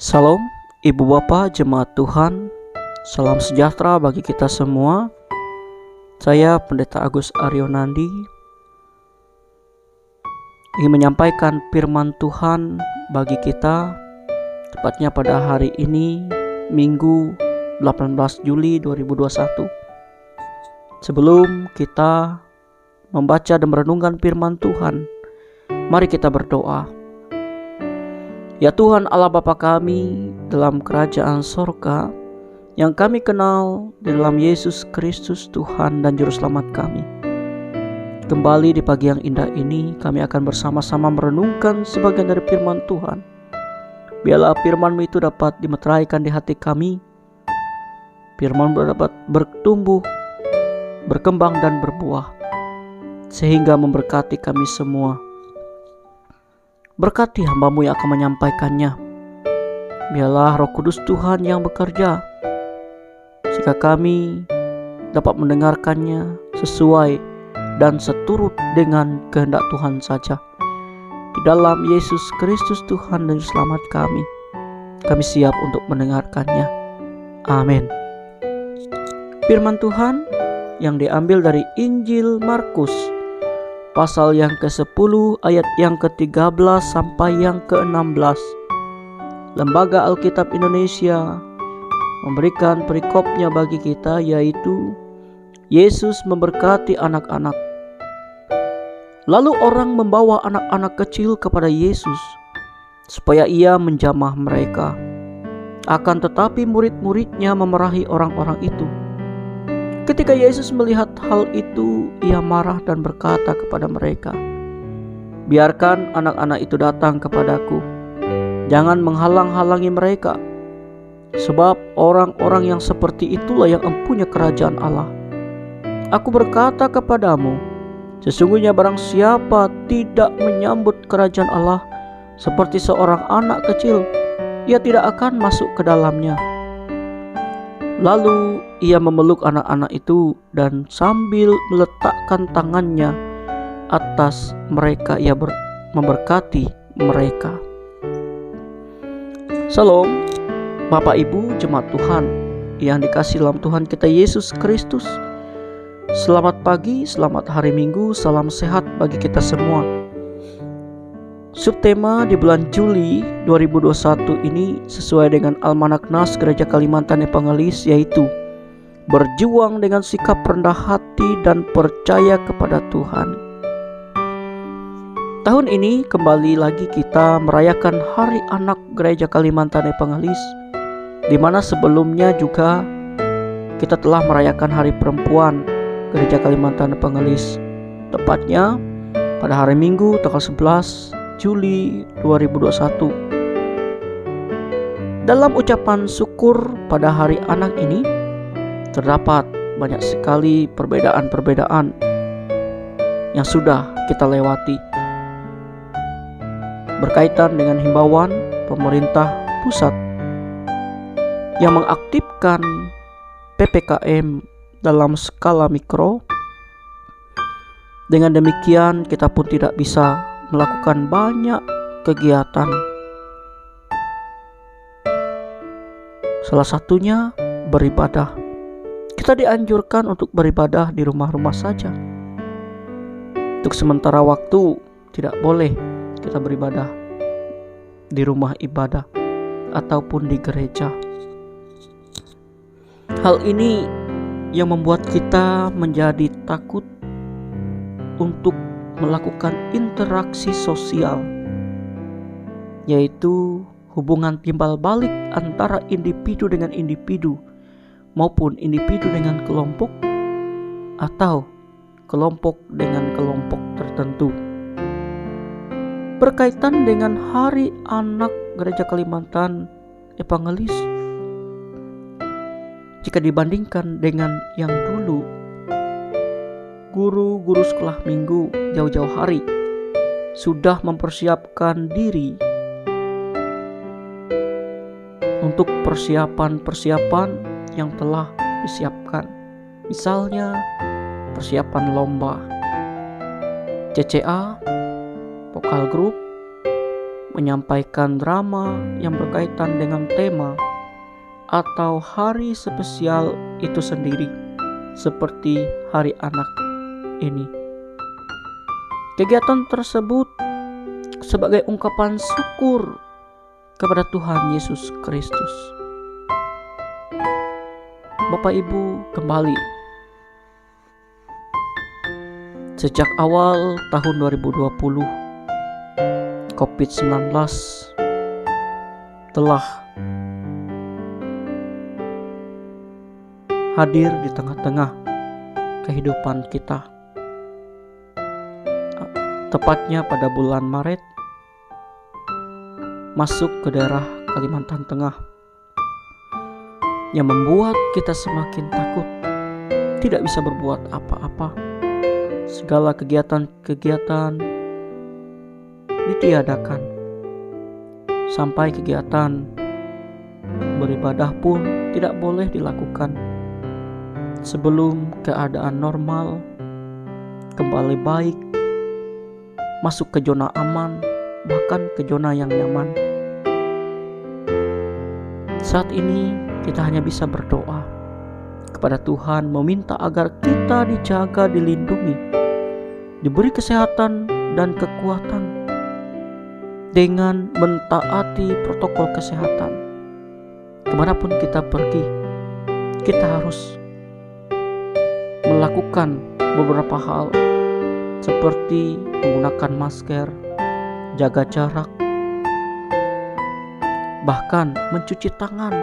Salam, Ibu Bapak Jemaat Tuhan, salam sejahtera bagi kita semua. Saya Pendeta Agus Aryonandi ingin menyampaikan firman Tuhan bagi kita, tepatnya pada hari ini, Minggu 18 Juli 2021. Sebelum kita membaca dan merenungkan firman Tuhan, mari kita berdoa. Ya Tuhan Allah Bapa kami dalam kerajaan sorga, yang kami kenal di dalam Yesus Kristus Tuhan dan Juru Selamat kami. Kembali di pagi yang indah ini, kami akan bersama-sama merenungkan sebagian dari firman Tuhan. Biarlah firman-Mu itu dapat dimeteraikan di hati kami. Firman-Mu dapat bertumbuh, berkembang dan berbuah, sehingga memberkati kami semua. Berkati hamba-Mu yang akan menyampaikannya. Biarlah Roh Kudus Tuhan yang bekerja, sehingga kami dapat mendengarkannya sesuai dan seturut dengan kehendak Tuhan saja. Di dalam Yesus Kristus Tuhan dan Selamat kami siap untuk mendengarkannya. Amin. Firman Tuhan yang diambil dari Injil Markus, pasal yang ke-10 ayat yang ke-13 sampai yang ke-16. Lembaga Alkitab Indonesia memberikan perikopnya bagi kita, yaitu Yesus memberkati anak-anak. Lalu orang membawa anak-anak kecil kepada Yesus supaya ia menjamah mereka. Akan tetapi murid-muridnya memarahi orang-orang itu. Ketika Yesus melihat hal itu, ia marah dan berkata kepada mereka, "Biarkan anak-anak itu datang kepadaku. Jangan menghalang-halangi mereka, sebab orang-orang yang seperti itulah yang empunya kerajaan Allah. Aku berkata kepadamu, sesungguhnya barang siapa tidak menyambut kerajaan Allah seperti seorang anak kecil, ia tidak akan masuk ke dalamnya." Lalu ia memeluk anak-anak itu dan sambil meletakkan tangannya atas mereka, ia memberkati mereka. Salam, Bapak Ibu Jemaat Tuhan yang dikasihi dalam Tuhan kita Yesus Kristus. Selamat pagi, selamat hari Minggu, salam sehat bagi kita semua. Subtema di bulan Juli 2021 ini sesuai dengan Almanak Nas Gereja Kalimantan Evangelis, yaitu berjuang dengan sikap rendah hati dan percaya kepada Tuhan. Tahun ini kembali lagi kita merayakan Hari Anak Gereja Kalimantan Evangelis, di mana sebelumnya juga kita telah merayakan Hari Perempuan Gereja Kalimantan Evangelis, tepatnya pada hari Minggu tanggal 11 Juli 2021. Dalam ucapan syukur pada Hari Anak ini terdapat banyak sekali perbedaan-perbedaan yang sudah kita lewati berkaitan dengan himbauan pemerintah pusat yang mengaktifkan PPKM dalam skala mikro. Dengan demikian kita pun tidak bisa melakukan banyak kegiatan. Salah satunya beribadah. Kita dianjurkan untuk beribadah di rumah-rumah saja. Untuk sementara waktu tidak boleh kita beribadah di rumah ibadah ataupun di gereja. Hal ini yang membuat kita menjadi takut untuk melakukan interaksi sosial, yaitu hubungan timbal balik antara individu dengan individu maupun individu dengan kelompok atau kelompok dengan kelompok tertentu. Berkaitan dengan Hari Anak Gereja Kalimantan Evangelis, jika dibandingkan dengan yang dulu, guru-guru sekolah minggu jauh-jauh hari sudah mempersiapkan diri untuk persiapan-persiapan yang telah disiapkan. Misalnya persiapan lomba, CCA, vokal grup, menyampaikan drama yang berkaitan dengan tema atau hari spesial itu sendiri, seperti Hari Anak ini. Kegiatan tersebut sebagai ungkapan syukur kepada Tuhan Yesus Kristus. Bapak Ibu, kembali sejak awal tahun 2020, COVID-19 telah hadir di tengah-tengah kehidupan kita. Tepatnya pada bulan Maret, masuk ke daerah Kalimantan Tengah, yang membuat kita semakin takut, tidak bisa berbuat apa-apa. Segala kegiatan-kegiatan ditiadakan, sampai kegiatan beribadah pun tidak boleh dilakukan sebelum keadaan normal kembali baik, masuk ke zona aman, bahkan ke zona yang nyaman. Saat ini kita hanya bisa berdoa kepada Tuhan, meminta agar kita dijaga, dilindungi, diberi kesehatan dan kekuatan dengan mentaati protokol kesehatan. Kemanapun kita pergi, kita harus melakukan beberapa hal seperti menggunakan masker, jaga jarak, bahkan mencuci tangan,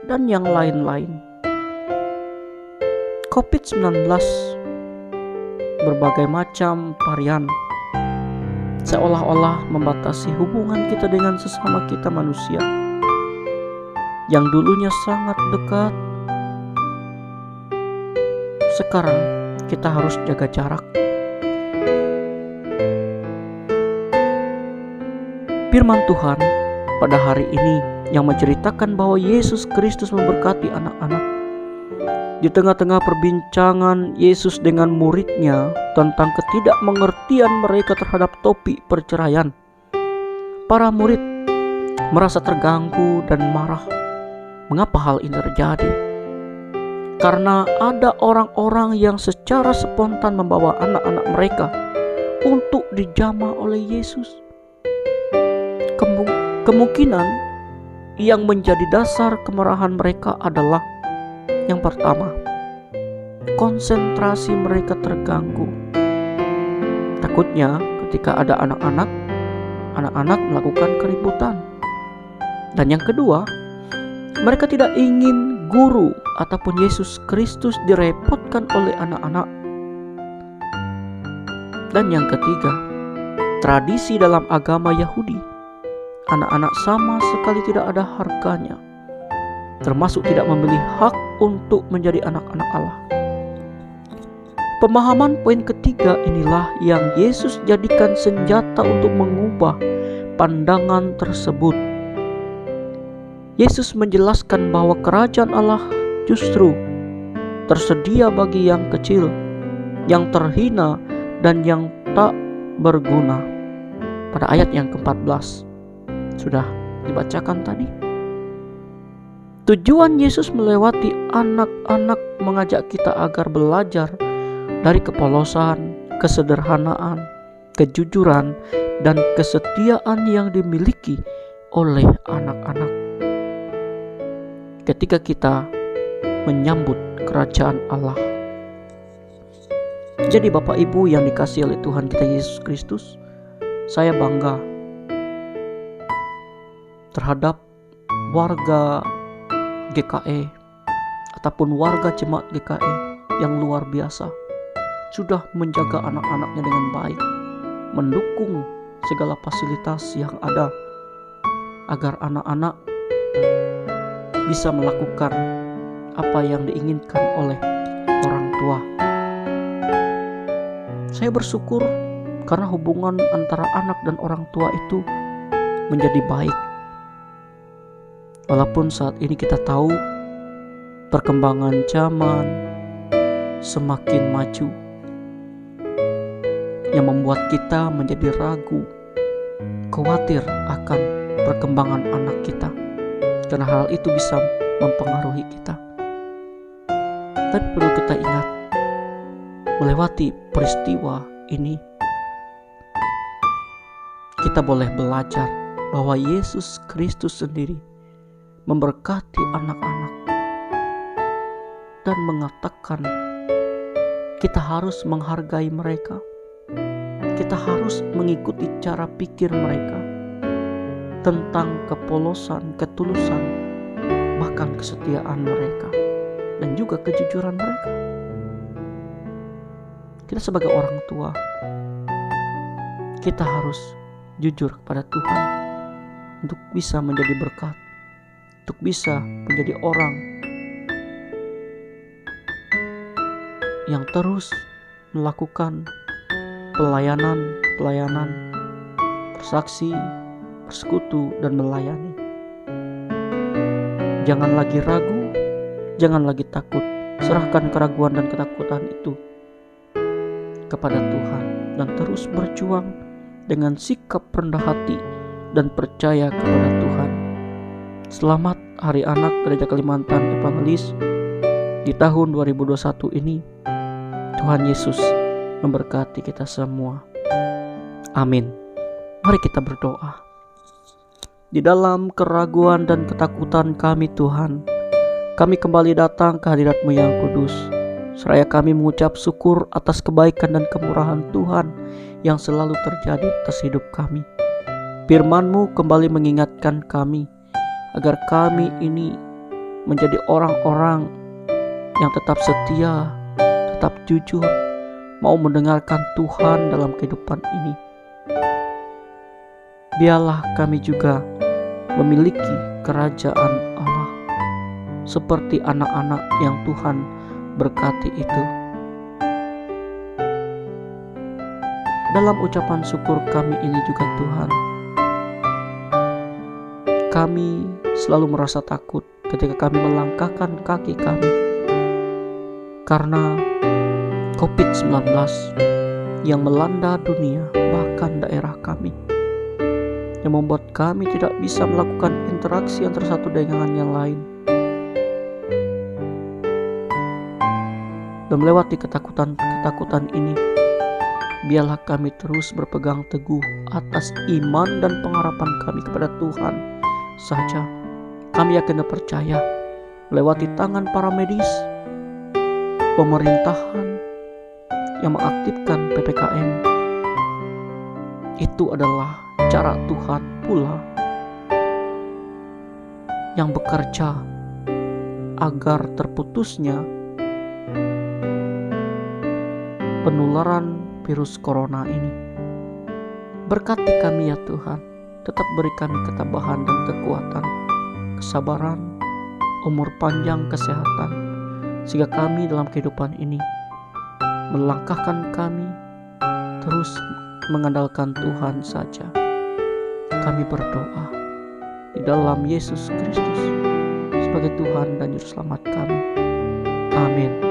dan yang lain-lain. COVID-19 berbagai macam varian seolah-olah membatasi hubungan kita dengan sesama kita manusia yang dulunya sangat dekat. Sekarang kita harus jaga jarak. Firman Tuhan pada hari ini yang menceritakan bahwa Yesus Kristus memberkati anak-anak. Di tengah-tengah perbincangan Yesus dengan muridnya tentang ketidakmengertian mereka terhadap topik perceraian, para murid merasa terganggu dan marah. Mengapa hal ini terjadi? Karena ada orang-orang yang secara spontan membawa anak-anak mereka untuk dijamah oleh Yesus. Kemungkinan yang menjadi dasar kemarahan mereka adalah yang pertama, konsentrasi mereka terganggu. Takutnya ketika ada anak-anak melakukan keributan. Dan yang kedua, mereka tidak ingin guru ataupun Yesus Kristus direpotkan oleh anak-anak. Dan yang ketiga, tradisi dalam agama Yahudi. Anak-anak sama sekali tidak ada harganya, termasuk tidak memiliki hak untuk menjadi anak-anak Allah. Pemahaman poin ketiga inilah yang Yesus jadikan senjata untuk mengubah pandangan tersebut. Yesus menjelaskan bahwa kerajaan Allah justru tersedia bagi yang kecil, yang terhina, dan yang tak berguna. Pada ayat yang ke-14 sudah dibacakan tadi. Tujuan Yesus melewati anak-anak mengajak kita agar belajar dari kepolosan, kesederhanaan, kejujuran, dan kesetiaan yang dimiliki oleh anak-anak ketika kita menyambut kerajaan Allah. Jadi Bapak Ibu yang dikasihi oleh Tuhan kita Yesus Kristus, saya bangga terhadap warga GKE ataupun warga jemaat GKE yang luar biasa, sudah menjaga anak-anaknya dengan baik, mendukung segala fasilitas yang ada agar anak-anak bisa melakukan apa yang diinginkan oleh orang tua. Saya bersyukur karena hubungan antara anak dan orang tua itu menjadi baik. Walaupun saat ini kita tahu perkembangan zaman semakin maju, yang membuat kita menjadi ragu khawatir akan perkembangan anak kita, karena hal itu bisa mempengaruhi kita. Tapi perlu kita ingat, melewati peristiwa ini, kita boleh belajar bahwa Yesus Kristus sendiri memberkati anak-anak dan mengatakan kita harus menghargai mereka. Kita harus mengikuti cara pikir mereka tentang kepolosan, ketulusan, bahkan kesetiaan mereka, dan juga kejujuran mereka. Kita sebagai orang tua, kita harus jujur kepada Tuhan untuk bisa menjadi berkat, untuk bisa menjadi orang yang terus melakukan pelayanan, bersaksi, bersekutu, dan melayani. Jangan lagi ragu, jangan lagi takut. Serahkan keraguan dan ketakutan itu kepada Tuhan dan terus berjuang dengan sikap rendah hati dan percaya kepada Tuhan. Selamat Hari Anak Gereja Kalimantan Evangelis di tahun 2021 ini. Tuhan Yesus memberkati kita semua. Amin. Mari kita berdoa. Di dalam keraguan dan ketakutan kami Tuhan, kami kembali datang ke hadirat-Mu yang kudus. Seraya kami mengucap syukur atas kebaikan dan kemurahan Tuhan yang selalu terjadi atas hidup kami. Firman-Mu kembali mengingatkan kami agar kami ini menjadi orang-orang yang tetap setia, tetap jujur, mau mendengarkan Tuhan dalam kehidupan ini. Biarlah kami juga memiliki kerajaan Allah seperti anak-anak yang Tuhan berkati itu. Dalam ucapan syukur kami ini juga Tuhan, kami selalu merasa takut ketika kami melangkahkan kaki kami karena COVID-19 yang melanda dunia, bahkan daerah kami, yang membuat kami tidak bisa melakukan interaksi antara satu dengan yang lain. Dan melewati ketakutan ini, biarlah kami terus berpegang teguh atas iman dan pengharapan kami kepada Tuhan saja. Kami yakin dan percaya melewati tangan para medis, pemerintahan yang mengaktifkan PPKM, itu adalah cara Tuhan pula yang bekerja agar terputusnya penularan virus corona ini. Berkati kami ya Tuhan, tetap beri kami ketabahan dan kekuatan, kesabaran, umur panjang, kesehatan, sehingga kami dalam kehidupan ini melangkahkan kami terus mengandalkan Tuhan saja. Kami berdoa di dalam Yesus Kristus sebagai Tuhan dan Juru Selamat kami. Amin.